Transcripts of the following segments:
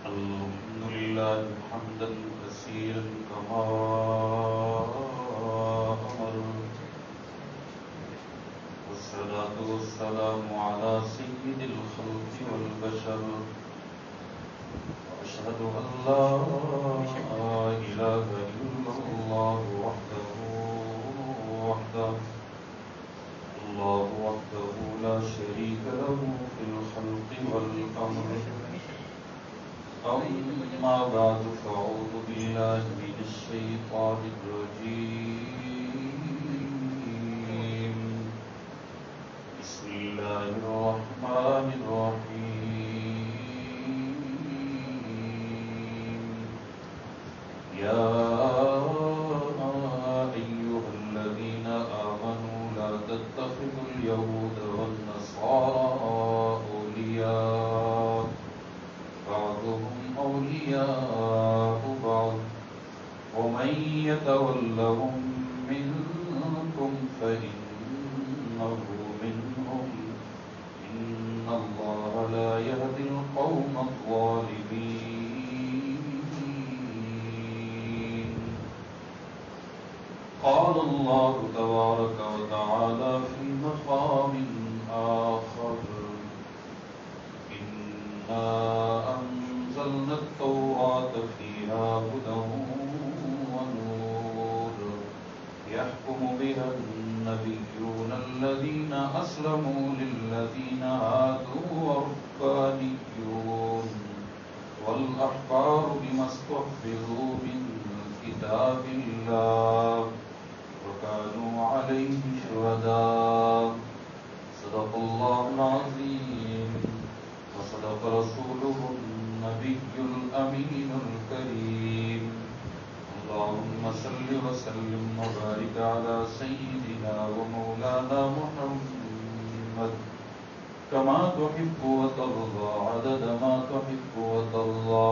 الحمد لله حمدا كثيرا كما أمر، والصلاة والسلام على سيد الخلق والبشر، وأشهد أن لا إله إلا الله وحده لا شريك له في الخلق والأمر. أما بعد فأعوذ بالله من الشيطان الرجيم. بسم الله الرحمن الرحيم. يا أيها الذين آمنوا لا تتخذوا اليهود والنصارى أولياء بعضهم أولياء بعض ومن يتولهم منكم فإنه منهم إن الله لا يهدي القوم الظالمين. قال الله تبارك وتعالى في مقام آخر: إنا أنزلنا التوراة فيها هدى ونور يحكم بها النبيون الذين أسلموا للذين هادوا والربانيون والأحبار بما استحفظوا من كتاب الله وكانوا عليه شهداء. صدق الله العظيم وصدق رسوله النبي الأمين الكريم. اللهم صل وسلم وبارك على سيدنا ومولانا محمد كما تحب وترضى عدد ما تحب وترضى.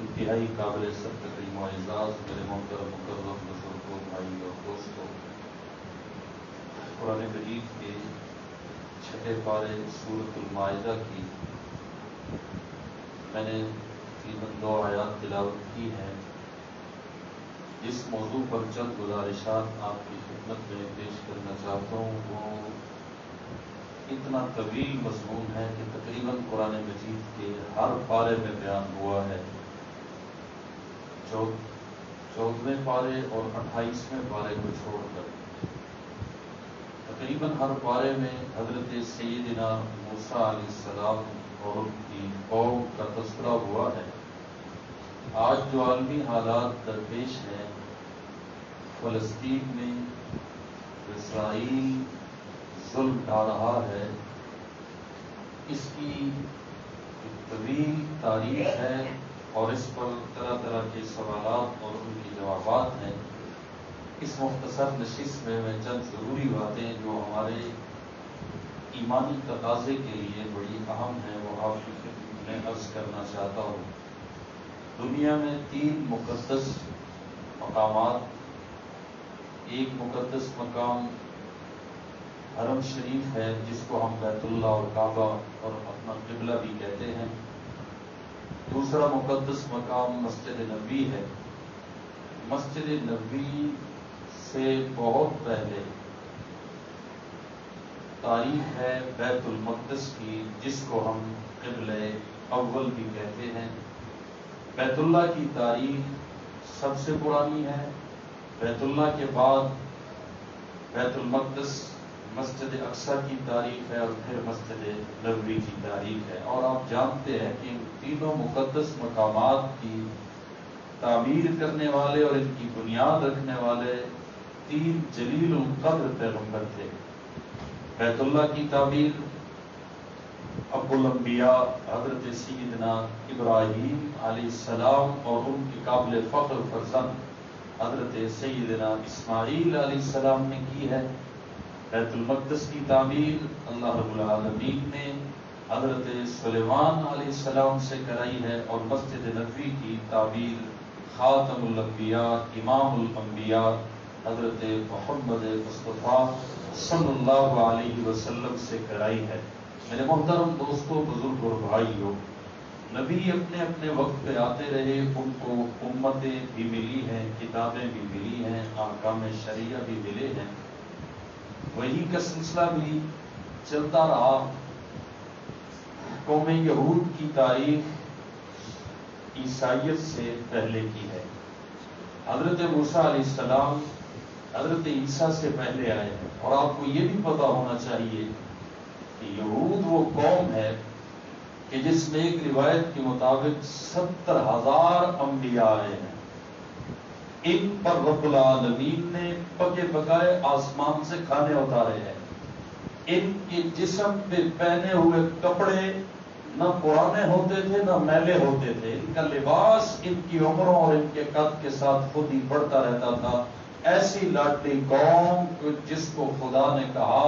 انتہائی قابل سب تکریم و اعزاز میرے محترم مکرم بزرگوں، بھائی اور دوستوں، قرآن مجید کے چھٹے پارے سورۃ المائدہ کی میں نے تقریباً 2 آیات تلاوت کی ہیں. جس موضوع پر چند گزارشات آپ کی خدمت میں پیش کرنا چاہتا ہوں وہ اتنا طویل مضمون ہے کہ تقریباً قرآن مجید کے ہر پارے میں بیان ہوا ہے. 14ویں پارے اور 28ویں پارے کو چھوڑ کر تقریباً ہر پارے میں حضرت سیدنا موسیٰ علیہ السلام اور ان کی قوم کا تذکرہ ہوا ہے. آج جو عالمی حالات درپیش ہیں فلسطین میں، اسرائیل ظلم ڈھا رہا ہے، اس کی ایک طویل تاریخ ہے اور اس پر طرح طرح کے سوالات اور ان کے جوابات ہیں. اس مختصر نشست میں چند ضروری باتیں جو ہمارے ایمانی تقاضے کے لیے بڑی اہم ہیں وہ آپ کی خدمت میں عرض کرنا چاہتا ہوں. دنیا میں 3 مقدس مقامات، ایک مقدس مقام حرم شریف ہے جس کو ہم بیت اللہ اور کعبہ اور اپنا قبلہ بھی کہتے ہیں. دوسرا مقدس مقام مسجد نبوی ہے. مسجد نبوی سے بہت پہلے تاریخ ہے بیت المقدس کی جس کو ہم قبلہ اول بھی کہتے ہیں. بیت اللہ کی تاریخ سب سے پرانی ہے. بیت اللہ کے بعد بیت المقدس مسجد اقصی کی تاریخ ہے اور پھر مسجد نبوی کی تاریخ ہے. اور آپ جانتے ہیں کہ ان تینوں مقدس مقامات کی تعمیر کرنے والے اور ان کی بنیاد رکھنے والے 3 جلیل القدر پیغمبر تھے. بیت اللہ کی تعمیر ابو الانبیاء حضرت سیدنا ابراہیم علیہ السلام اور ان کے قابل فخر فرزند حضرت سیدنا اسماعیل علیہ السلام نے کی ہے. بیت المقدس کی تعمیر اللہ رب العالمین نے حضرت سلیمان علیہ السلام سے کرائی ہے اور مسجد نبوی کی تعمیر خاتم الانبیاء امام الانبیاء حضرت محمد مصطفیٰ صلی اللہ علیہ وسلم سے کرائی ہے. میرے محترم دوستوں، بزرگ اور بھائیوں، نبی اپنے اپنے وقت پہ آتے رہے، ان کو امتیں بھی ملی ہیں، کتابیں بھی ملی ہیں، احکام شریعہ بھی ملے ہیں، وہی کا سلسلہ بھی چلتا رہا۔ قوم یہود کی تاریخ عیسائیت سے پہلے کی ہے۔ حضرت موسیٰ علیہ السلام حضرت عیسیٰ سے پہلے آئے ہیں، اور آپ کو یہ بھی پتا ہونا چاہیے کہ یہود وہ قوم ہے کہ جس میں ایک روایت کے مطابق 70,000 انبیاء آئے ہیں۔ ان پر رب العالمین نے پکے پکائے آسمان سے کھانے اتارے ہیں۔ ان کے جسم پہ پہنے ہوئے کپڑے نہ پرانے ہوتے تھے نہ میلے ہوتے تھے، ان کا لباس ان کی عمروں اور ان کے قد کے ساتھ خود ہی بڑھتا رہتا تھا۔ ایسی لاڈلی قوم جس کو خدا نے کہا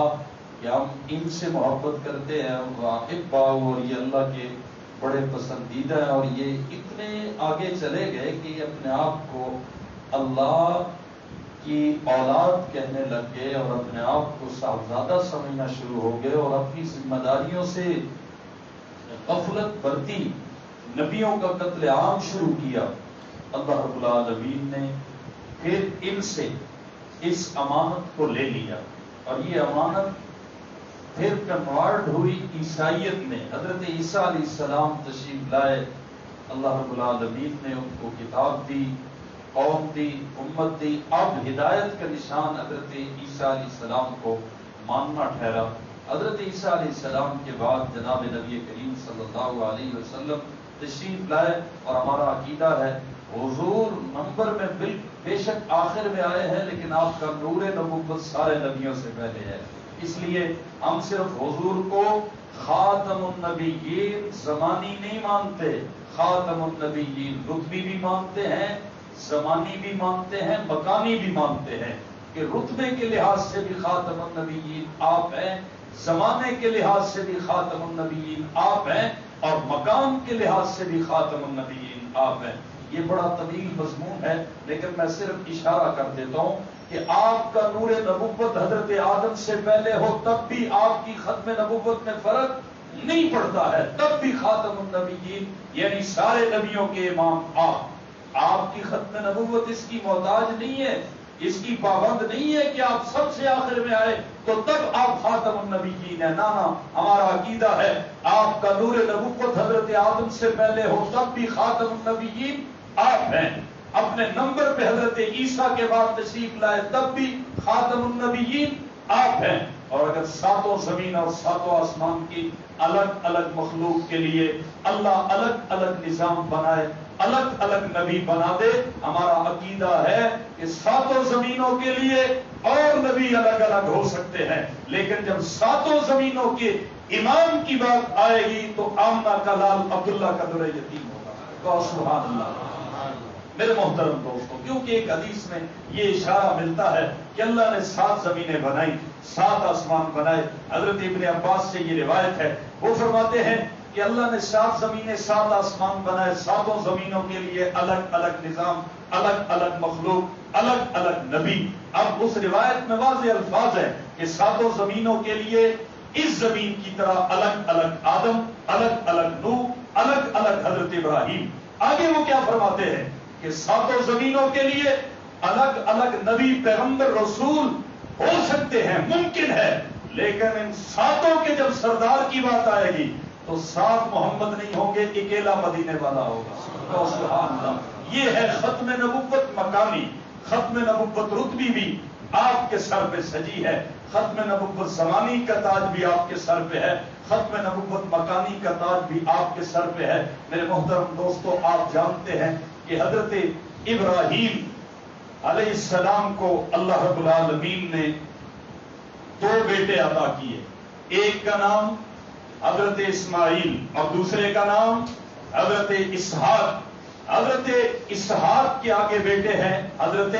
کہ ہم ان سے محبت کرتے ہیں، واحد باؤ، اور یہ اللہ کے بڑے پسندیدہ ہیں، اور یہ اتنے آگے چلے گئے کہ یہ اپنے آپ کو اللہ کی اولاد کہنے لگ گئے اور اپنے آپ کو صاحبزادہ سمجھنا شروع ہو گئے، اور اپنی ذمہ داریوں سے غفلت برتی، نبیوں کا قتل عام شروع کیا۔ اللہ رب العالمین نے پھر ان سے اس امانت کو لے لیا، اور یہ امانت پھر کنورٹ ہوئی عیسائیت میں۔ حضرت عیسیٰ علیہ السلام تشریف لائے، اللہ رب العالمین نے ان کو کتاب دی، قوم دی، امت دی۔ اب ہدایت کا نشان حضرت عیسیٰ علیہ السلام کو ماننا ٹھہرا۔ حضرت عیسیٰ علیہ السلام کے بعد جناب نبی کریم صلی اللہ علیہ وسلم تشریف لائے، اور ہمارا عقیدہ ہے حضور نمبر میں بے شک آخر میں آئے ہیں، لیکن آپ کا نور نبوت سارے نبیوں سے پہلے ہے۔ اس لیے ہم صرف حضور کو خاتم النبیین زمانی نہیں مانتے، خاتم النبیین رتبی بھی مانتے ہیں، زمانی بھی مانتے ہیں، مکانی بھی مانتے ہیں، کہ رتبے کے لحاظ سے بھی خاتم النبیین آپ ہیں، زمانے کے لحاظ سے بھی خاتم النبیین آپ ہیں، اور مقام کے لحاظ سے بھی خاتم النبیین آپ ہیں۔ یہ بڑا طویل مضمون ہے، لیکن میں صرف اشارہ کر دیتا ہوں کہ آپ کا نور نبوت حضرت آدم سے پہلے ہو تب بھی آپ کی ختم نبوت میں فرق نہیں پڑتا ہے، تب بھی خاتم النبیین یعنی سارے نبیوں کے امام آپ کی ختم نبوت اس کی محتاج نہیں ہے، اس کی پابند نہیں ہے کہ آپ سب سے آخر میں آئے تو تب آپ خاتم النبیین ہیں۔ نا ہمارا عقیدہ ہے آپ کا نور نبوت حضرت آدم سے پہلے ہو تب بھی خاتم النبیین آپ ہیں، اپنے نمبر پہ حضرت عیسیٰ کے بعد تشریف لائے تب بھی خاتم النبیین آپ ہیں، اور اگر ساتوں زمین اور ساتوں آسمان کی الگ الگ مخلوق کے لیے اللہ الگ الگ نظام بنائے، الگ الگ نبی بنا دے، ہمارا عقیدہ ہے کہ ساتوں زمینوں کے لیے اور نبی الگ الگ ہو سکتے ہیں، لیکن جب ساتوں زمینوں کے امام کی بات آئے گی تو آمنہ کا لال عبداللہ کا در یتیم ہوگا۔ سبحان اللہ۔ میرے محترم دوستوں، کیونکہ ایک حدیث میں یہ اشارہ ملتا ہے کہ اللہ نے 7 زمینیں بنائی، 7 آسمان بنائے۔ حضرت ابن عباس سے یہ روایت ہے، وہ فرماتے ہیں کہ اللہ نے 7 زمینیں 7 آسمان بنائے، ساتوں زمینوں کے لیے الگ الگ نظام، الگ الگ مخلوق، الگ الگ نبی۔ اب اس روایت میں واضح الفاظ ہے کہ ساتوں زمینوں کے لیے اس زمین کی طرح الگ الگ آدم، الگ الگ نوح، الگ الگ حضرت ابراہیم۔ آگے وہ کیا فرماتے ہیں کہ ساتوں زمینوں کے لیے الگ الگ نبی، پیغمبر، رسول ہو سکتے ہیں، ممکن ہے، لیکن ان ساتوں کے جب سردار کی بات آئے گی تو 7 محمد نہیں ہوں گے، اکیلا مدینے والا ہوگا۔ سبحان اللہ۔ یہ ہے ختم نبوت مکانی، ختم نبوت رتبی بھی آپ کے سر پہ سجی ہے، ختم نبوت زمانی کا تاج بھی آپ کے سر پہ ہے، ختم نبوت مکانی کا تاج بھی آپ کے سر پہ ہے۔ میرے محترم دوستو، آپ جانتے ہیں کہ حضرت ابراہیم علیہ السلام کو اللہ رب العالمین نے 2 بیٹے عطا کیے، ایک کا نام حضرت اسماعیل اور دوسرے کا نام حضرت اسحاق۔ حضرت اسحاق کے آگے بیٹے ہیں حضرت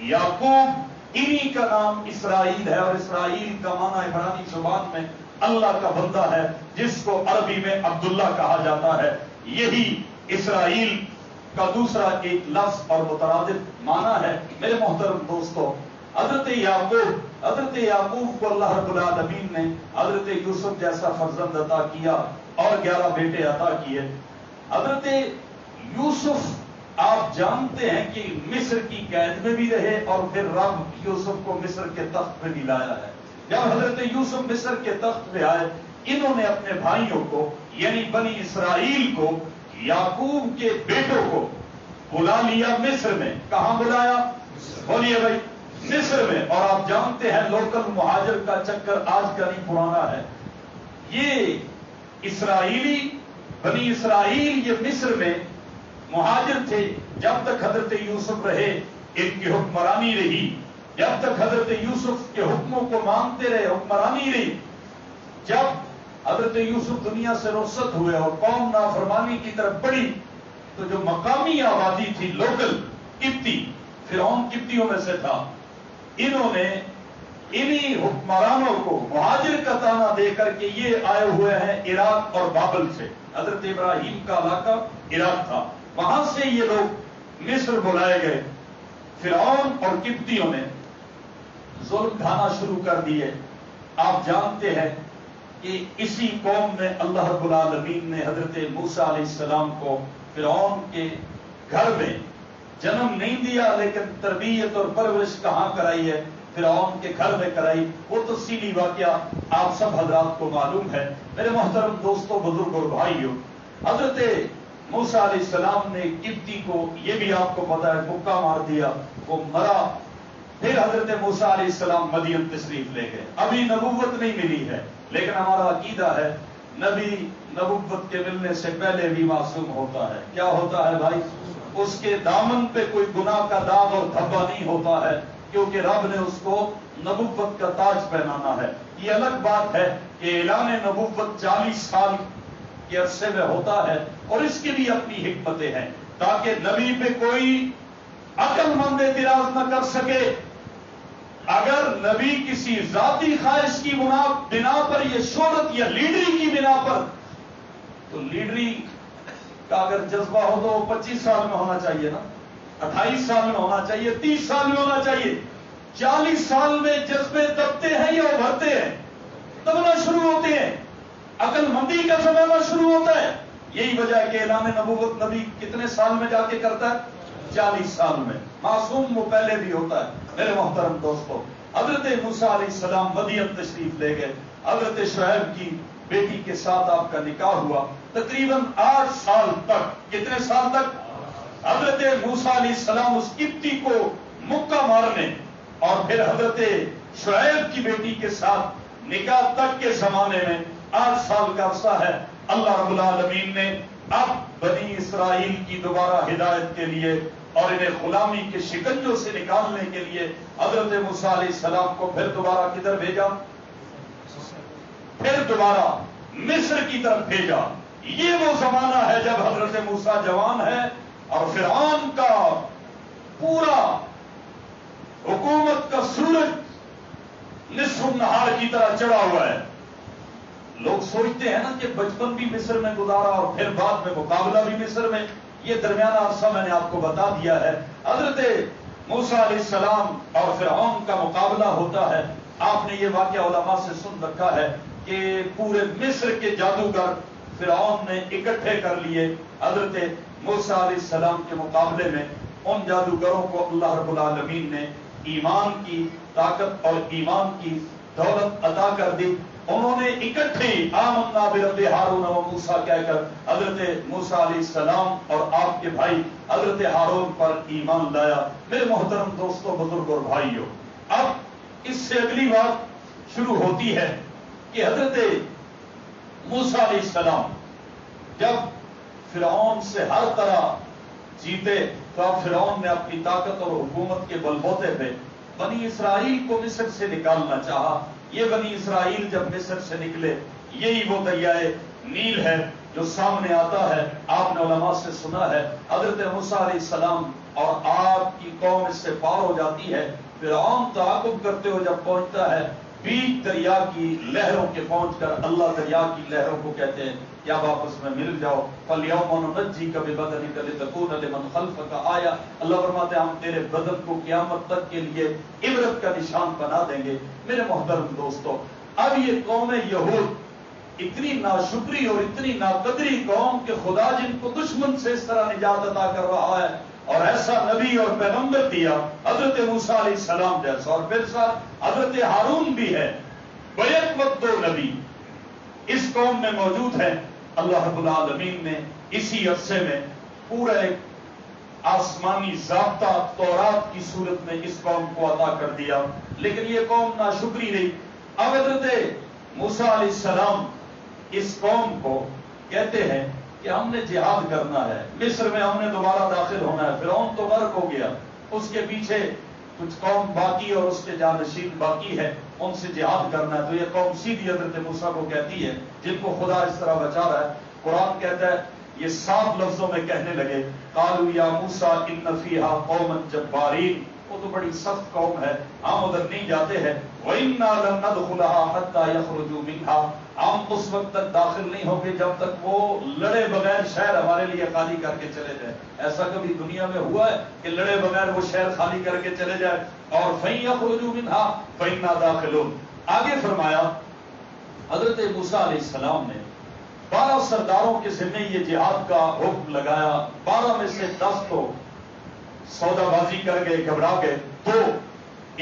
یعقوب، انہی کا نام اسرائیل ہے، اور اسرائیل کا معنی عبرانی زبان میں اللہ کا بندہ ہے، جس کو عربی میں عبداللہ کہا جاتا ہے۔ یہی اسرائیل کا دوسرا ایک لفظ اور مترادف معنی ہے۔ میرے محترم دوستو، حضرت یعقوب کو اللہ رب العالمین نے حضرت یوسف جیسا فرزند عطا کیا اور 11 بیٹے عطا کیے۔ حضرت یوسف آپ جانتے ہیں کہ مصر کی قید میں بھی رہے اور پھر رب یوسف کو مصر کے تخت پہ بھی لایا ہے. جب حضرت یوسف مصر کے تخت پہ آئے انہوں نے اپنے بھائیوں کو یعنی بنی اسرائیل کو یعقوب کے بیٹوں کو بلا لیا مصر میں. کہاں بلایا؟ بولیے بھائی. مصر میں. اور آپ جانتے ہیں لوکل مہاجر کا چکر آج کا نہیں پرانا ہے. یہ اسرائیلی بنی اسرائیل یہ مصر میں مہاجر تھے جب تک حضرت یوسف رہے. ان کی حکمرانی رہی جب تک حضرت یوسف کے حکموں کو مانتے رہے. حکمرانی رہی. جب حضرت یوسف دنیا سے رخصت ہوئے اور قوم نافرمانی کی طرف بڑھی تو جو مقامی آبادی تھی لوکل قبطی فرعون قبطیوں میں سے تھا انہوں نے انہی حکمرانوں کو مہاجر کا تانا دے کر کے یہ آئے ہوئے ہیں عراق اور بابل سے. حضرت ابراہیم کا علاقہ عراق تھا وہاں سے یہ لوگ مصر بلائے گئے. فرعون اور قبطیوں نے ظلم ڈھانا شروع کر دیے. آپ جانتے ہیں کہ اسی قوم میں اللہ رب العالمین نے حضرت موسیٰ علیہ السلام کو فرعون کے گھر میں جنم نہیں دیا لیکن تربیت اور پرورش کہاں کرائی ہے؟ فرعون کے گھر میں کرائی. وہ تفصیلی واقعہ آپ سب حضرات کو معلوم ہے. میرے محترم دوستوں بزرگ اور بھائیوں حضرت موسیٰ علیہ السلام نے قبطی کو یہ بھی آپ کو پتا ہے مکہ مار دیا. وہ مرا. پھر حضرت موسیٰ علیہ السلام مدین تشریف لے گئے. ابھی نبوت نہیں ملی ہے لیکن ہمارا عقیدہ ہے نبی نبوت کے ملنے سے پہلے بھی معصوم ہوتا ہے. کیا ہوتا ہے بھائی؟ اس کے دامن پہ کوئی گناہ کا داغ اور دھبا نہیں ہوتا ہے کیونکہ رب نے اس کو نبوت کا تاج پہنانا ہے. یہ الگ بات ہے کہ اعلان نبوت 40 سال کے عرصے میں ہوتا ہے اور اس کی بھی اپنی حکمتیں ہیں تاکہ نبی پہ کوئی عقل مند اعتراض نہ کر سکے. اگر نبی کسی ذاتی خواہش کی بنا پر یہ شہرت یا لیڈری کی بنا پر تو لیڈری کا اگر جذبہ ہو تو 25 سال میں ہونا چاہیے نا 28 سال میں ہونا چاہیے 30 سال میں ہونا چاہیے. 40 سال میں جذبے دبتے ہیں یا ابھرتے ہیں؟ دبنا شروع ہوتے ہیں. عقل مندی کا زمانہ شروع ہوتا ہے. یہی وجہ ہے کہ اعلان نبوت نبی کتنے سال میں جا کے کرتا ہے؟ 40 سال میں. معصوم وہ پہلے بھی ہوتا ہے. میرے محترم دوستو حضرت موسیٰ علیہ السلام مدین تشریف لے گئے. حضرت شعیب کی بیٹی کے ساتھ آپ کا نکاح ہوا. تقریباً 8 سال تک. کتنے سال تک؟ حضرت موسیٰ علیہ السلام اس قبطی کو مکہ مارنے اور پھر حضرت شعیب کی بیٹی کے ساتھ نکاح تک کے زمانے میں 8 سال کا عرصہ ہے. اللہ رب العالمین نے اب بنی اسرائیل کی دوبارہ ہدایت کے لیے اور انہیں غلامی کے شکنجوں سے نکالنے کے لیے حضرت موسیٰ علیہ السلام کو پھر دوبارہ کدھر بھیجا؟ پھر دوبارہ مصر کی طرف بھیجا. یہ وہ زمانہ ہے جب حضرت موسیٰ جوان ہے اور فرعون کا پورا حکومت کا سورج نصف النہار کی طرح چڑھا ہوا ہے. لوگ سوچتے ہیں نا کہ بچپن بھی مصر میں گزارا اور پھر بعد میں مقابلہ بھی مصر میں. یہ درمیانہ عرصہ میں نے آپ کو بتا دیا ہے. حضرت موسیٰ علیہ السلام اور فرعون کا مقابلہ ہوتا ہے. آپ نے یہ واقعہ علماء سے سن رکھا ہے کہ پورے مصر کے جادوگر فرعون نے اکٹھے کر لیے حضرت موسیٰ علیہ السلام کے مقابلے میں. ان جادوگروں کو اللہ رب العالمین نے ایمان کی طاقت اور ایمان کی دولت عطا کر دی. انہوں نے اکٹھے آمنا برب ہارون و موسیٰ کہہ کر حضرت موسیٰ علیہ السلام اور آپ کے بھائی حضرت ہارون پر ایمان لایا. میرے محترم دوستوں بزرگ اور بھائیوں اب اس سے اگلی بات شروع ہوتی ہے کہ حضرت موسیٰ علیہ السلام جب فرعون سے ہر طرح جیتے تو اب فرعون نے اپنی طاقت اور حکومت کے بلبوتے پہ بنی اسرائیل کو مصر سے نکالنا چاہا. یہ بنی اسرائیل جب مصر سے نکلے یہی وہ دریائے نیل ہے جو سامنے آتا ہے. آپ نے علماء سے سنا ہے حضرت موسیٰ علیہ السلام اور آپ کی قوم اس سے پار ہو جاتی ہے. فرعون تعاقب کرتے ہوئے جب پہنچتا ہے بیچ دریا کی لہروں کے پہنچ کر اللہ دریا کی لہروں کو کہتے ہیں کیا واپس میں مل جاؤ. فَالْيَوْمَ نُنَجِّيكَ بِبَدَنِكَ لِتَكُونَ لِمَنْ خَلْفَكَ آیَةً. اللہ فرماتے ہیں ہم تیرے بدن کو قیامت تک کے لیے عبرت کا نشان بنا دیں گے. میرے محترم دوستو اب یہ قوم یہود اتنی ناشکری اور اتنی ناقدری قوم کہ خدا جن کو دشمن سے اس طرح نجات عطا کر رہا ہے اور ایسا نبی اور پیغمبر دیا حضرت موسیٰ علیہ السلام جیسا، اور پھر ساتھ حضرت ہارون بھی ہے، بیک وقت دو نبی اس قوم میں موجود ہیں. اللہ رب العالمین نے اسی عرصے میں پورا ایک آسمانی ضابطہ تورات کی صورت میں اس قوم کو عطا کر دیا، لیکن یہ قوم ناشکری رہی. اب حضرت موسیٰ علیہ السلام اس قوم کو کہتے ہیں کہ ہم نے جہاد کرنا ہے، مصر میں ہم نے دوبارہ داخل ہونا ہے، فرعون تو غرق ہو گیا، اس کے پیچھے کچھ قوم باقی اور اس کے جانشین باقی ہے، ان سے جہاد کرنا ہے. تو یہ قوم سیدھی حضرت موسیٰ کو کہتی ہے، جن کو خدا اس طرح بچا رہا ہے. قرآن کہتا ہے یہ صاف لفظوں میں کہنے لگے، قالوا یا موسیٰ ان فیہا قوما جبارین، وہ تو بڑی سخت قوم ہے، ہم ادھر نہیں جاتے ہیں. وَإِنَّا لَن نَدْخُلَهَا حَتَّى يَخْرُجُوا مِنْهَا، ہم اس وقت تک داخل نہیں ہوں گے جب تک وہ لڑے بغیر شہر ہمارے لیے خالی کر کے چلے جائے. ایسا کبھی دنیا میں ہوا ہے کہ لڑے بغیر وہ شہر خالی کر کے چلے جائے؟ اور فَإِن يَخْرُجُوا مِنْهَا فَإِنَّا دَاخِلُونَ. آگے فرمایا حضرت موسیٰ علیہ السلام نے 12 سرداروں کے ذمہ یہ جہاد کا حکم لگایا. 12 میں سے 10 تو سودا بازی کر گئے، گھبرا گئے. 2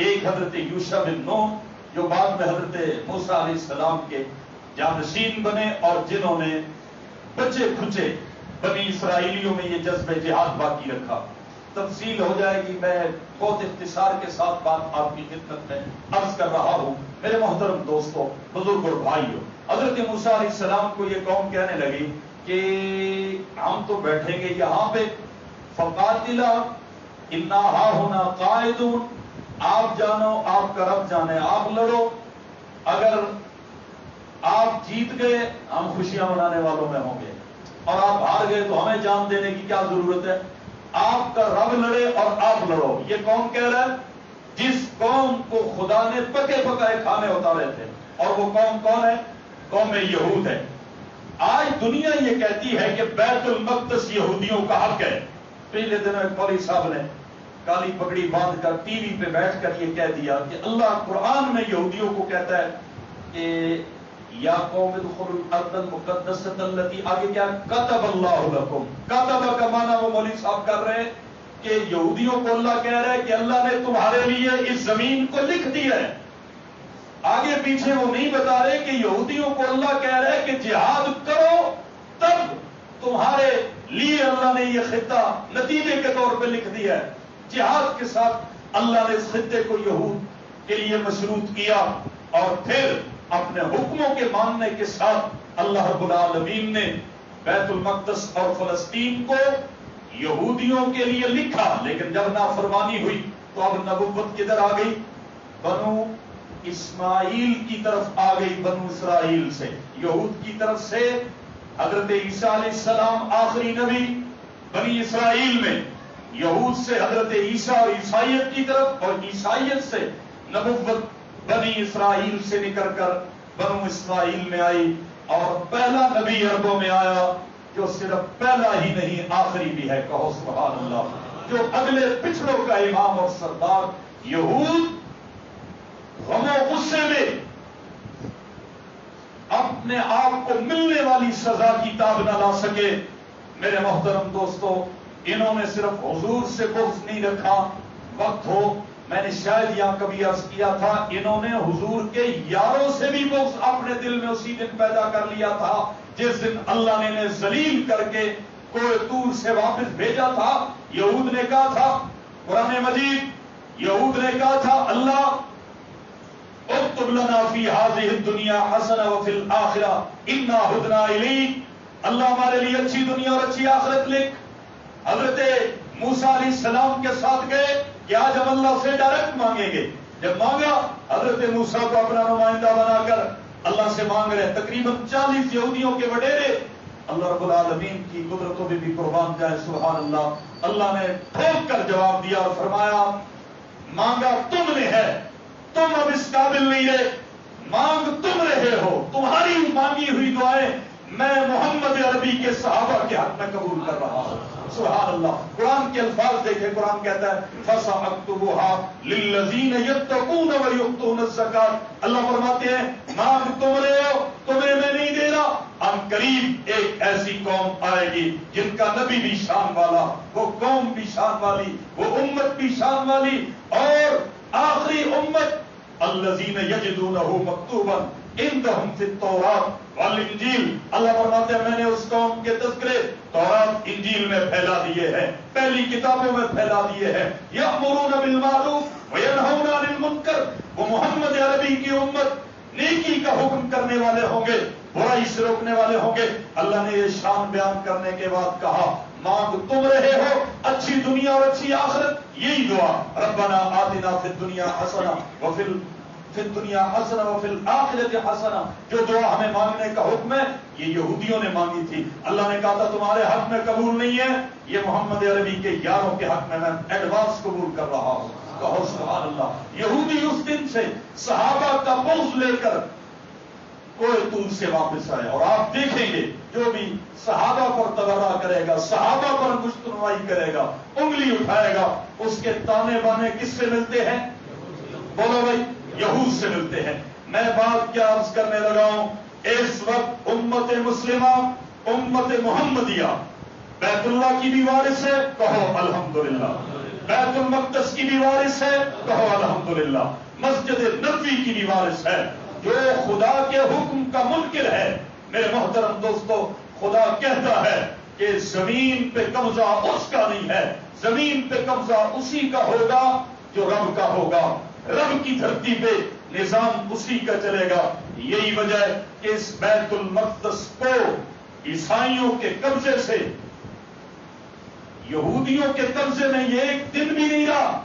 ایک حضرت یوشع بن نون جو بعد میں حضرت موسیٰ علیہ السلام کے جانشین بنے اور جنہوں نے بچے کھچے بنی اسرائیلیوں میں یہ جذبہ جہاد باقی رکھا. تفصیل ہو جائے گی، میں بہت اختصار کے ساتھ بات آپ کی خدمت میں عرض کر رہا ہوں. میرے محترم دوستو، بزرگ اور بھائیو، حضرت موسیٰ علیہ السلام کو یہ قوم کہنے لگی کہ ہم تو بیٹھیں گے یہاں پہ، فقاتلا انا ہاہنا قاعدون، آپ جانو آپ کا رب جانے، آپ لڑو، اگر آپ جیت گئے ہم خوشیاں منانے والوں میں ہوں گے، اور آپ ہار گئے تو ہمیں جان دینے کی کیا ضرورت ہے، آپ کا رب لڑے اور آپ لڑو. یہ کون کہہ رہا ہے؟ جس قوم کو خدا نے پکے پکائے کھانے اتارے تھے، اور وہ قوم کون ہے؟ قوم یہود ہے. آج دنیا یہ کہتی ہے کہ بیت المقدس یہودیوں کا حق ہے. پچھلے دنوں ایک مولوی صاحب نے کالی پگڑی باندھ کر ٹی وی پہ بیٹھ کر یہ کہہ دیا کہ اللہ قرآن میں یہودیوں کو کہتا ہے کہ یا قوم ادخلوا الارض المقدسۃ التي، آگے کیا؟ کتب اللہ لکم. کتب کا معنی وہ مولوی صاحب کر رہے ہیں کہ یہودیوں کو اللہ کہہ رہا ہے کہ اللہ نے تمہارے لیے اس زمین کو لکھ دیا ہے. آگے پیچھے وہ نہیں بتا رہے کہ یہودیوں کو اللہ کہہ رہا ہے کہ جہاد کرو، تب تمہارے لیے اللہ نے یہ خطہ نتیجے کے طور پہ لکھ دیا ہے. جہاد کے ساتھ اللہ نے اس خطے کو یہود کے لیے مشروط کیا، اور پھر اپنے حکموں کے ماننے کے ساتھ اللہ رب العالمین نے بیت المقدس اور فلسطین کو یہودیوں کے لیے لکھا. لیکن جب نافرمانی ہوئی تو اب نبوت کدھر آ گئی؟ بنو اسماعیل کی طرف آ گئی، بنو اسرائیل سے. یہود کی طرف سے حضرت عیسیٰ علیہ السلام آخری نبی بنی اسرائیل میں، یہود سے حضرت عیسیٰ اور عیسائیت کی طرف، اور عیسائیت سے نبوت بنی اسرائیل سے نکل کر بنو اسماعیل میں آئی. اور پہلا نبی عربوں میں آیا جو صرف پہلا ہی نہیں آخری بھی ہے، کہو سبحان اللہ، جو اگلے پچھڑوں کا امام اور سردار. یہود غم و غصے میں اپنے آپ کو ملنے والی سزا کی تاب نہ لا سکے. میرے محترم دوستو، انہوں نے صرف حضور سے بغض نہیں رکھا. وقت ہو، میں نے شاید یہاں کبھی عرض کیا تھا، انہوں نے حضور کے یاروں سے بھی بغض اپنے دل میں اسی دن پیدا کر لیا تھا جس دن اللہ نے انہیں ذلیل کر کے کوہ طور سے واپس بھیجا تھا. یہود نے کہا تھا، قرآن مجید، یہود نے کہا تھا اللہ اکتب لنا فی ہذہ الدنیا حسنہ وفی الآخرہ انا ہدنا الیک، اللہ ہمارے لیے اچھی دنیا اور اچھی آخرت لکھ. حضرت موسیٰ علیہ السلام کے ساتھ گئے کہ آج ہم اللہ سے ڈائریکٹ مانگیں گے. جب مانگا، حضرت موسیٰ کو اپنا نمائندہ بنا کر اللہ سے مانگ رہے. تقریباً 40 یہودیوں کے وڈیرے، اللہ رب العالمین کی قدرتوں میں بھی قربان جائے سبحان اللہ، اللہ نے ٹھوک کر جواب دیا اور فرمایا مانگا تم نے ہے، تم اب اس قابل نہیں رہے، مانگ تم رہے ہو، تمہاری مانگی ہوئی دعائیں میں محمد عربی کے صحابہ کے حق میں قبول کر رہا ہوں سبحان اللہ. قرآن کے الفاظ دیکھیں، قرآن کہتا ہے فَسَأَكْتُبُهَا لِلَّذِينَ يَتَّقُونَ وَيُؤْتُونَ الزَّكَاةَ. اللہ فرماتے ہیں مانگ تم رہے ہو، تمہیں میں نہیں دے رہا، ان قریب ایک ایسی قوم آئے گی جن کا نبی بھی شان والا، وہ قوم بھی شان والی، وہ امت بھی شان والی، اور آخری امت الذین یجدونہ مکتوبا عندہم فی التوراۃ والانجیل، اللہ فرماتے ہیں میں نے اس قوم کے تذکرے تورات انجیل میں پھیلا دیے ہیں، پہلی کتابوں میں پھیلا دیے ہیں، یأمرون بالمعروف وینہون عن المنکر، وہ محمد عربی کی امت نیکی کا حکم کرنے والے ہوں گے، برائی سے روکنے والے ہوں گے۔ اللہ نے یہ شان بیان کرنے کے بعد کہا مانگ تم رہے ہو اچھی دنیا اور اچھی آخرت، یہی دعا ربنا آتنا فی الدنیا حسنہ وفی الدنیا حسنہ وفی الآخرۃ حسنہ، جو دعا ہمیں مانگنے کا حکم ہے یہ یہودیوں نے مانگی تھی۔ اللہ نے کہا تھا تمہارے حق میں قبول نہیں ہے، یہ محمد عربی کے یاروں کے حق میں ایڈوانس قبول کر رہا ہوں۔ کہو سبحان اللہ۔ یہودی اس دن سے صحابہ کا بغض لے کر کوئی طور سے واپس آئے، اور آپ دیکھیں گے جو بھی صحابہ پر تبرہ کرے گا، صحابہ پر مشتنوائی کرے گا، انگلی اٹھائے گا، اس کے تانے بانے کس سے ملتے ہیں؟ بولو بھائی، یہود سے ملتے ہیں۔ میں بات کیا عرض کرنے لگا ہوں، اس وقت امت مسلمہ، امت محمدیہ بیت اللہ کی بھی وارث ہے، کہو الحمدللہ، بیت المقدس کی بھی وارث ہے، کہو الحمدللہ، مسجد نبوی کی بھی وارث ہے۔ جو خدا کے حکم کا منکر ہے، میرے محترم دوستو، خدا کہتا ہے کہ زمین پہ قبضہ اس کا نہیں ہے، زمین پہ قبضہ اسی کا ہوگا جو رب کا ہوگا، رب کی دھرتی پہ نظام اسی کا چلے گا۔ یہی وجہ ہے کہ اس بیت المقدس کو عیسائیوں کے قبضے سے، یہودیوں کے قبضے میں یہ ایک دن بھی نہیں رہا،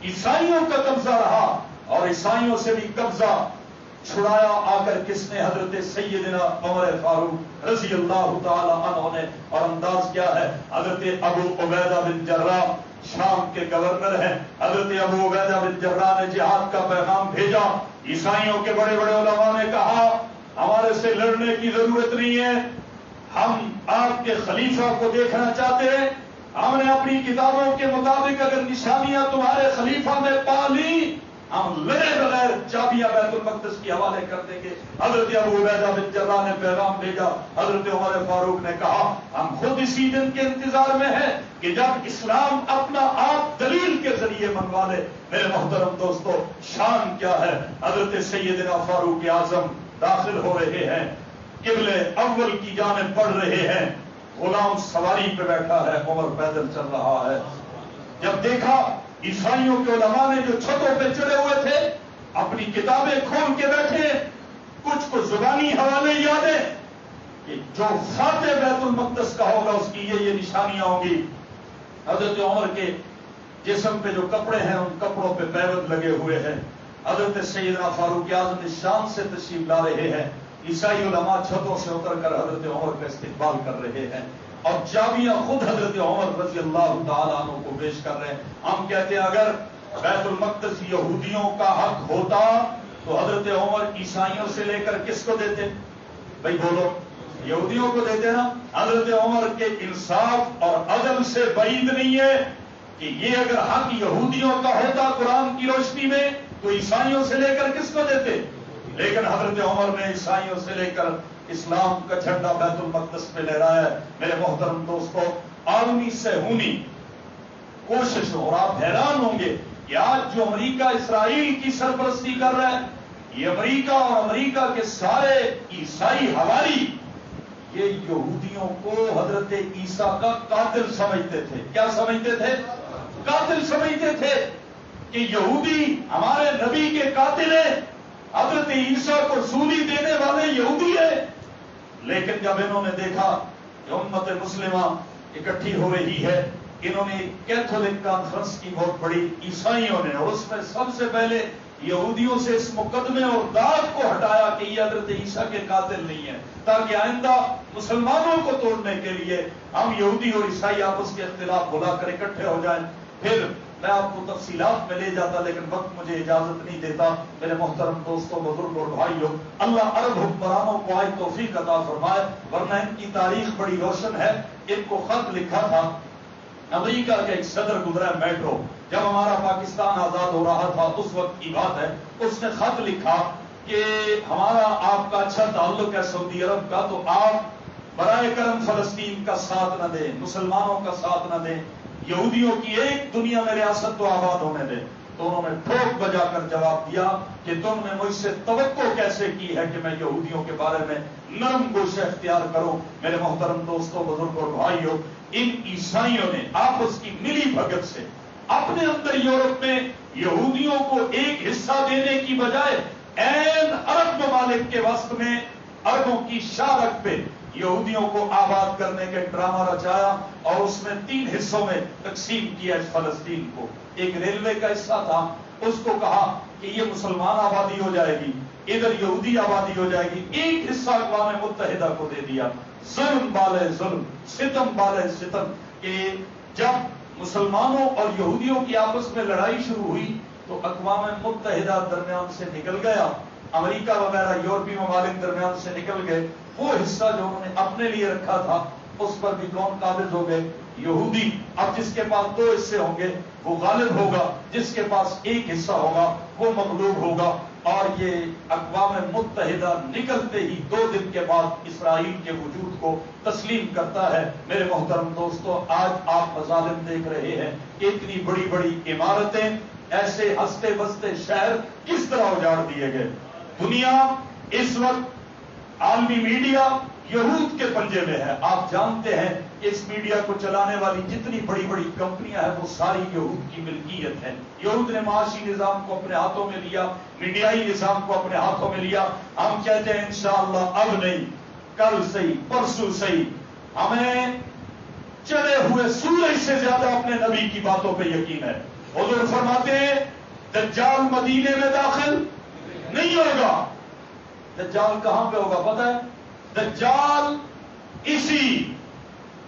عیسائیوں کا قبضہ رہا، اور عیسائیوں سے بھی قبضہ چھڑایا آ کر کس نے؟ حضرت سیدنا عمر فاروق رضی اللہ تعالی عنہ نے۔ اور انداز کیا ہے؟ حضرت ابو عبیدہ بن جراح شام کے گورنر ہیں، حضرت ابو عبیدہ بن جراح نے جہاد کا پیغام بھیجا، عیسائیوں کے بڑے بڑے علماء نے کہا ہمارے سے لڑنے کی ضرورت نہیں ہے، ہم آپ کے خلیفہ کو دیکھنا چاہتے ہیں، ہم نے اپنی کتابوں کے مطابق اگر نشانیاں تمہارے خلیفہ میں پا لی، ہم لڑے بغیر چابیاں بیت المقدس کی حوالے کر دیں گے۔ حضرت ابو عبیدہ بن جراح نے پیغام بھیجا، حضرت عمر فاروق نے کہا ہم خود اسی دن کے انتظار میں ہیں کہ جب اسلام اپنا آپ دلیل کے ذریعے منوا لے۔ میرے محترم دوستو، شان کیا ہے؟ حضرت سیدنا فاروق اعظم داخل ہو رہے ہیں، قبلے اول کی جانب بڑھ رہے ہیں، غلام سواری پہ بیٹھا ہے، عمر پیدل چل رہا ہے۔ جب دیکھا عیسائیوں کے علماء نے جو چھتوں پہ چڑھے ہوئے تھے اپنی کتابیں کھول کے بیٹھے، کچھ کو زبانی حوالے یاد ہے کہ جو فاتح بیت المقدس کا ہوگا اس کی یہ نشانیاں ہوں گی۔ حضرت عمر کے جسم پہ جو کپڑے ہیں ان کپڑوں پہ بیوت لگے ہوئے ہیں۔ حضرت سیدنا فاروق اعظم شام سے تشریف لا رہے ہیں، عیسائی علماء چھتوں سے اتر کر حضرت عمر کا استقبال کر رہے ہیں، اور چابیاں خود حضرت عمر رضی اللہ تعالیٰ عنہ کو پیش کر رہے ہیں۔ ہم کہتے ہیں اگر بیت المقدس یہودیوں کا حق ہوتا تو حضرت عمر عیسائیوں سے لے کر کس کو دیتے؟ بھائی بولو، یہودیوں کو دیتے نا۔ حضرت عمر کے انصاف اور عدل سے بعید نہیں ہے کہ یہ اگر حق یہودیوں کا ہوتا قرآن کی روشنی میں تو عیسائیوں سے لے کر کس کو دیتے؟ لیکن حضرت عمر نے عیسائیوں سے لے کر اسلام کا جھنڈا بیت المقدس پہ لہرایا ہے۔ میرے محترم دوستو، عالمی صہیونی کوشش ہو، اور آپ حیران ہوں گے کہ آج جو امریکہ اسرائیل کی سرپرستی کر رہا ہے، یہ امریکہ اور امریکہ کے سارے عیسائی حوالی یہ یہودیوں کو حضرت عیسیٰ کا قاتل سمجھتے تھے۔ کیا سمجھتے تھے؟ قاتل سمجھتے تھے کہ یہودی ہمارے نبی کے قاتل ہیں، حضرت عیسیٰ کو سولی دینے والے یہودی ہیں۔ لیکن جب انہوں نے دیکھا کہ امت مسلمہ اکٹھی ہو رہی ہے، انہوں نے کیتھولک کانفرنس کی بہت بڑی عیسائیوں نے، اور اس میں سب سے پہلے یہودیوں سے اس مقدمے اور داغ کو ہٹایا کہ یہ حضرت عیسیٰ کے قاتل نہیں ہیں، تاکہ آئندہ مسلمانوں کو توڑنے کے لیے ہم یہودی اور عیسائی آپس کے اختلاف بھلا کر اکٹھے ہو جائیں۔ پھر میں آپ کو تفصیلات میں لے جاتا لیکن وقت مجھے اجازت نہیں دیتا۔ میرے محترم دوستوں، بزرگ اور بھائیوں، اللہ عرب حکمرانوں کو آج توفیق عطا فرمائے، ورنہ ان کی تاریخ بڑی روشن ہے۔ ان کو خط لکھا تھا امریکہ کا ایک صدر گزرا میٹرو، جب ہمارا پاکستان آزاد ہو رہا تھا اس وقت کی بات ہے، اس نے خط لکھا کہ ہمارا آپ کا اچھا تعلق ہے سعودی عرب کا، تو آپ برائے کرم فلسطین کا ساتھ نہ دیں، مسلمانوں کا ساتھ نہ دیں، یہودیوں کی ایک دنیا میں ریاست تو آباد ہونے دیں۔ تو انہوں نے ٹھوک بجا کر جواب دیا کہ تم نے مجھ سے توقع کیسے کی ہے کہ میں یہودیوں کے بارے میں نرم گوش اختیار کروں؟ میرے محترم دوستوں، بزرگوں اور بھائیوں، ان عیسائیوں نے آپس کی ملی بھگت سے اپنے اندر یورپ میں یہودیوں کو ایک حصہ دینے کی بجائے عین عرب ممالک کے وسط میں عربوں کی شارک پہ یہودیوں کو آباد کرنے کے ڈرامہ رچایا اور اس میں 3 حصوں میں تقسیم کیا اس فلسطین کو۔ ایک ریلوے کا حصہ تھا، اس کو کہا کہ یہ مسلمان آبادی ہو جائے گی، ادھر یہودی آبادی ہو جائے گی، ایک حصہ اقوام متحدہ کو دے دیا۔ ظلم بالے ظلم، ستم بالے ستم، کہ جب مسلمانوں اور یہودیوں کی آپس میں لڑائی شروع ہوئی تو اقوام متحدہ درمیان سے نکل گیا، امریکہ وغیرہ یورپی ممالک درمیان سے نکل گئے، وہ حصہ جو انہوں نے اپنے لیے رکھا تھا اس پر بھی کون قابض ہو گئے؟ یہودی۔ اب جس کے پاس 2 حصے ہوں گے وہ غالب ہوگا، جس کے پاس ایک حصہ ہوگا وہ مغلوب ہوگا۔ اور یہ اقوام متحدہ نکلتے ہی 2 دن کے بعد اسرائیل کے وجود کو تسلیم کرتا ہے۔ میرے محترم دوستو، آج آپ مظالم دیکھ رہے ہیں کہ اتنی بڑی بڑی عمارتیں، ایسے ہنستے بستے شہر کس طرح اجاڑ دیے گئے۔ دنیا اس وقت عالمی میڈیا یہود کے پنجے میں ہے۔ آپ جانتے ہیں کہ اس میڈیا کو چلانے والی جتنی بڑی بڑی کمپنیاں ہیں وہ ساری یہود کی ملکیت ہے۔ یہود نے معاشی نظام کو اپنے ہاتھوں میں لیا، میڈیائی نظام کو اپنے ہاتھوں میں لیا۔ ہم کہتے ہیں انشاءاللہ اب نہیں، کل صحیح، پرسوں صحیح، ہمیں چلے ہوئے سورج سے زیادہ اپنے نبی کی باتوں پہ یقین ہے۔ حضور فرماتے ہیں دجال مدینے میں داخل نہیں ہوگا۔ دجال کہاں پہ ہوگا پتہ ہے؟ دجال اسی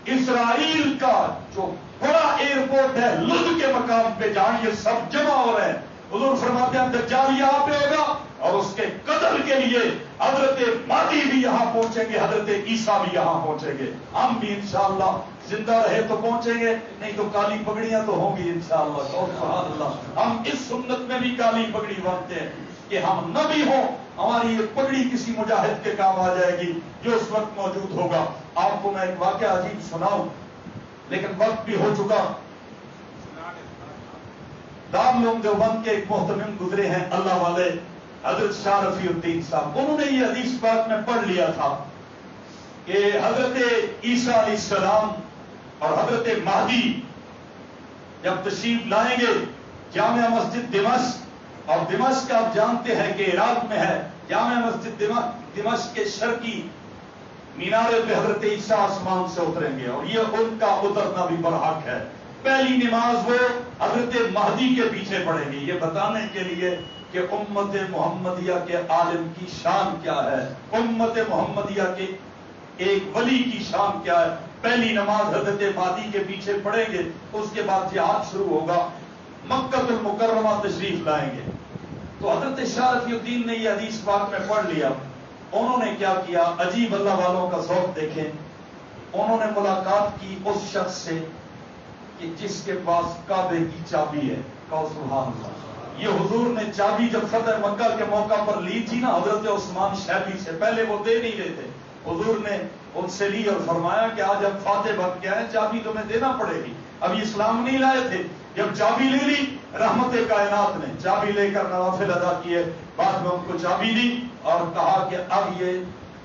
اسرائیل کا جو بڑا ایئرپورٹ ہے لد کے مقام پہ جہاں یہ سب جمع ہو رہے ہیں، حضور فرماتے ہیں دجال یہاں پہ ہوگا اور اس کے قتل کے لیے حضرت مہدی بھی یہاں پہنچیں گے، حضرت عیسیٰ بھی یہاں پہنچیں گے۔ ہم بھی انشاءاللہ زندہ رہے تو پہنچیں گے، نہیں تو کالی پگڑیاں تو ہوں گی انشاءاللہ۔ سبحان اللہ، ہم اس سنت میں بھی کالی پگڑی باندھتے ہیں کہ ہم نہ بھی ہوں، ہماری یہ پگڑی کسی مجاہد کے کام آ جائے گی جو اس وقت موجود ہوگا۔ آپ کو میں ایک واقعہ عجیب سناؤں، لیکن وقت بھی ہو چکا۔ دارالعلوم دیوبند کے ایک محترم گزرے ہیں اللہ والے، حضرت شاہ رفیع الدین صاحب، انہوں نے یہ حدیث پاک میں پڑھ لیا تھا کہ حضرت عیسیٰ علیہ السلام اور حضرت مہدی جب تشریف لائیں گے جامع مسجد دمشق، اور دمشق آپ جانتے ہیں کہ عراق میں ہے، جامع مسجد دمشق کے شرقی مینارے پہ حضرت عیسیٰ آسمان سے اتریں گے اور یہ ان کا اترنا بھی برحق ہے۔ پہلی نماز وہ حضرت مہدی کے پیچھے پڑھیں گے، یہ بتانے کے لیے کہ امت محمدیہ کے عالم کی شان کیا ہے، امت محمدیہ کے ایک ولی کی شان کیا ہے۔ پہلی نماز حضرت مہدی کے پیچھے پڑھیں گے، اس کے بعد جہاد شروع ہوگا، مکہ المکرمہ تشریف لائیں گے۔ تو حضرت شاہ رفیع الدین نے یہ حدیث پاک میں پڑھ لیا۔ انہوں نے کیا کیا، عجیب اللہ والوں کا ذوق دیکھیں، انہوں نے ملاقات کی اس شخص سے کہ جس کے پاس کعبے کی چابی ہے۔ کہو سبحان اللہ۔ یہ حضور نے چابی جب فتح مکہ کے موقع پر لی تھی نا حضرت عثمان شیبی سے، پہلے وہ دے نہیں رہے تھے، حضور نے ان سے لی اور فرمایا کہ آج ہم فاتح بن کے آئے، چابی تمہیں دینا پڑے گی۔ ابھی اسلام نہیں لائے تھے، جب چابی لے لی رحمت کائنات نے چابی لے کر نوافل ادا کیے، بعد میں ان کو چابی دی اور کہا کہ اب یہ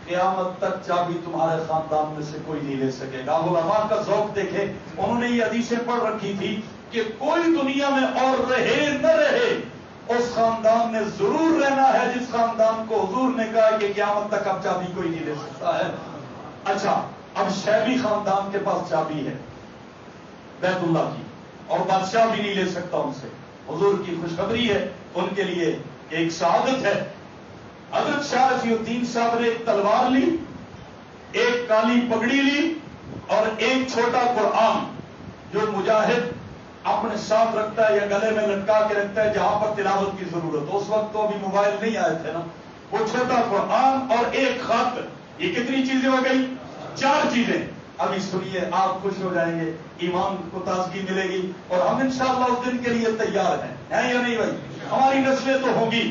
قیامت تک چابی تمہارے خاندان میں سے کوئی نہیں لے سکے گا۔ علماء کا ذوق دیکھیں، انہوں نے یہ حدیثیں پڑھ رکھی تھی کہ کوئی دنیا میں اور رہے نہ رہے اس خاندان نے ضرور رہنا ہے جس خاندان کو حضور نے کہا کہ قیامت تک اب چابی کوئی نہیں لے سکتا ہے۔ اچھا، اب شیبی خاندان کے پاس چابی ہے بیت اللہ کی اور بادشاہ بھی نہیں لے سکتا ان سے، حضور کی خوشخبری ہے ان کے لیے، ایک سعادت ہے۔ حضرت شاہ رفیع الدین صاحب نے ایک تلوار لی، ایک کالی پگڑی لی اور ایک چھوٹا قرآن جو مجاہد اپنے ساتھ رکھتا ہے یا گلے میں لٹکا کے رکھتا ہے جہاں پر تلاوت کی ضرورت ہو۔ اس وقت تو ابھی موبائل نہیں آئے تھے نا، وہ چھوٹا قرآن اور ایک خط، یہ کتنی چیزیں ہو گئی؟ 4 چیزیں۔ ابھی سنیے، آپ خوش ہو جائیں گے، ایمان کو تازگی ملے گی اور ہم انشاءاللہ اس دن کے لیے تیار ہیں یا نہیں بھائی؟ ہماری نسلیں تو ہوں گی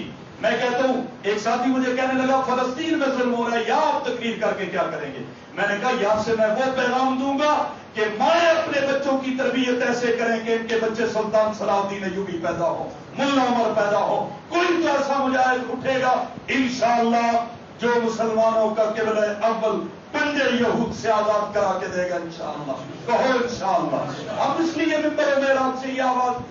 میں کہتا ہوں، ایک ساتھی مجھے کہنے لگا فلسطین میں ظلم ہو رہا ہے، یا آپ تقریر کر کے کیا کریں گے؟ میں نے کہا یہاں سے میں وہ پیغام دوں گا کہ مائیں اپنے بچوں کی تربیت ایسے کریں کہ ان کے بچے سلطان صلاح الدین ایوبی پیدا ہو، ملا عمر پیدا ہو، کوئی تو ایسا مجاہد اٹھے گا انشاءاللہ جو مسلمانوں کا قبلہ اول پنجے یہود سے آزاد کرا کے دے گا انشاءاللہ۔ کہو انشاءاللہ۔ اب اس لیے منبر و معراج سے یہ آواز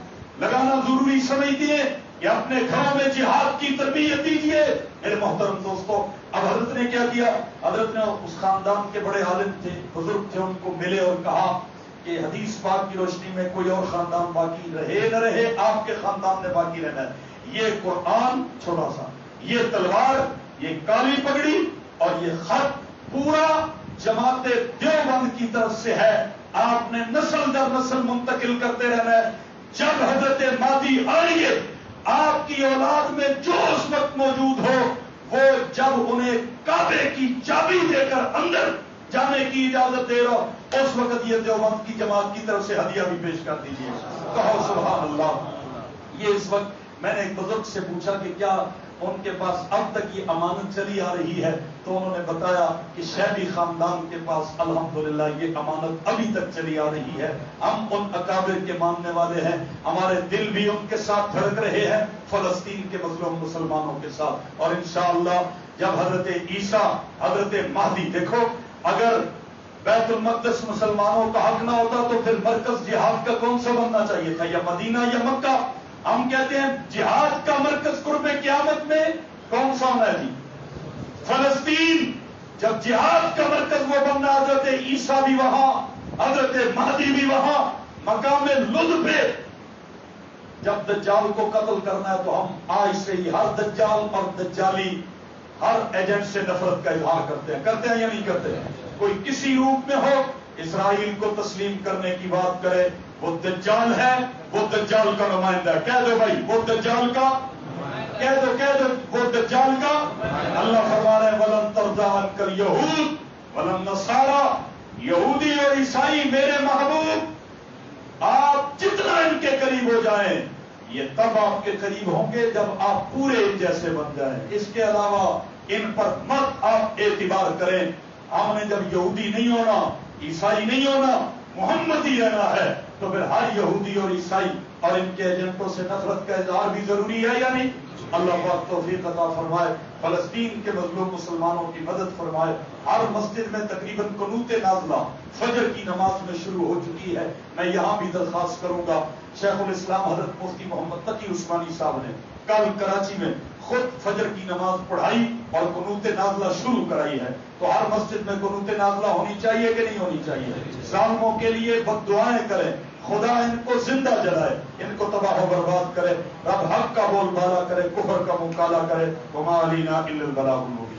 لگانا ضروری سمجھتی ہے کہ اپنے گھروں میں جہاد کی تربیت دیجیے۔ میرے محترم دوستو، اب حضرت نے کیا کیا؟ حضرت نے اس خاندان کے بڑے عالم تھے، بزرگ تھے، ان کو ملے اور کہا کہ حدیث پاک کی روشنی میں کوئی اور خاندان باقی رہے نہ رہے، آپ کے خاندان نے باقی رہنا ہے۔ یہ قرآن چھوٹا سا، یہ تلوار، یہ کالی پگڑی اور یہ خط پورا جماعت دیوبند کی طرف سے ہے، آپ نے نسل در نسل منتقل کرتے رہنا ہے۔ جب حضرت مہدی آئیں گے، آپ کی اولاد میں جو اس وقت موجود ہو، وہ جب انہیں کعبے کی چابی دے کر اندر جانے کی اجازت دے رہا ہو، اس وقت یہ دیوبند کی جماعت کی طرف سے ہدیہ بھی پیش کر دیجیے۔ کہو سبحان اللہ۔ یہ اس وقت میں نے ایک بزرگ سے پوچھا کہ کیا ان کے پاس اب تک یہ امانت چلی آ رہی ہے، تو انہوں نے بتایا کہ شیبی خاندان کے پاس الحمدللہ یہ امانت ابھی تک چلی آ رہی ہے۔ ہم ان اکابر کے ماننے والے ہیں، ہمارے دل بھی ان کے ساتھ دھڑک رہے ہیں، فلسطین کے مظلوم مسلمانوں کے ساتھ۔ اور انشاءاللہ جب حضرت عیسیٰ، حضرت مہدی، دیکھو اگر بیت المقدس مسلمانوں کا حق نہ ہوتا تو پھر مرکز جہاد کا کون سا بننا چاہیے تھا، یا مدینہ یا مکہ؟ ہم کہتے ہیں جہاد کا مرکز قرب قیامت میں کون سا ہونا ہے جی؟ فلسطین۔ جب جہاد کا مرکز وہ بننا، حضرت عیسیٰ بھی وہاں، حضرت مہدی بھی وہاں، مقام لد پہ جب دجال کو قتل کرنا ہے تو ہم آج سے ہی ہر دجال اور دجالی، ہر ایجنٹ سے نفرت کا اظہار کرتے ہیں یا نہیں کرتے؟ کوئی کسی روپ میں ہو، اسرائیل کو تسلیم کرنے کی بات کرے، وہ دجال ہے، وہ دجال کا نمائندہ ہے۔ کہہ دو بھائی، وہ دجال کا، کہہ دو وہ دجال کا۔ اللہ فرما رہے ہیں وَلَن تَرْضَىٰ عَنْكَ الْيَهُودُ وَلَا النَّصَارَىٰ، یہودی اور عیسائی میرے محبوب آپ جتنا ان کے قریب ہو جائیں، یہ تب آپ کے قریب ہوں گے جب آپ پورے ان جیسے بن جائیں۔ اس کے علاوہ ان پر مت آپ اعتبار کریں۔ ہم نے جب یہودی نہیں ہونا، عیسائی نہیں ہونا، محمدی رہنا ہے، تو پھر ہر یہودی اور عیسائی اور ان کے ایجنٹوں سے نفرت کا اظہار بھی ضروری ہے یا نہیں؟ اللہ پاک توفیق عطا فرمائے، فلسطین کے مظلوم مسلمانوں کی مدد فرمائے۔ ہر مسجد میں تقریباً قنوت نازلہ فجر کی نماز میں شروع ہو چکی ہے۔ میں یہاں بھی درخواست کروں گا، شیخ الاسلام حضرت مفتی محمد تقی عثمانی صاحب نے کل کراچی میں خود فجر کی نماز پڑھائی اور قنوت نازلہ شروع کرائی ہے، تو ہر مسجد میں قنوت نازلہ ہونی چاہیے کہ نہیں ہونی چاہیے؟ ظالموں کے لیے بد دعائیں کریں، خدا ان کو زندہ جلائے، ان کو تباہ و برباد کرے، رب حق کا بول بالا کرے، کفر کا مکالا کرے۔ وما علینا الا البلاغ المبین۔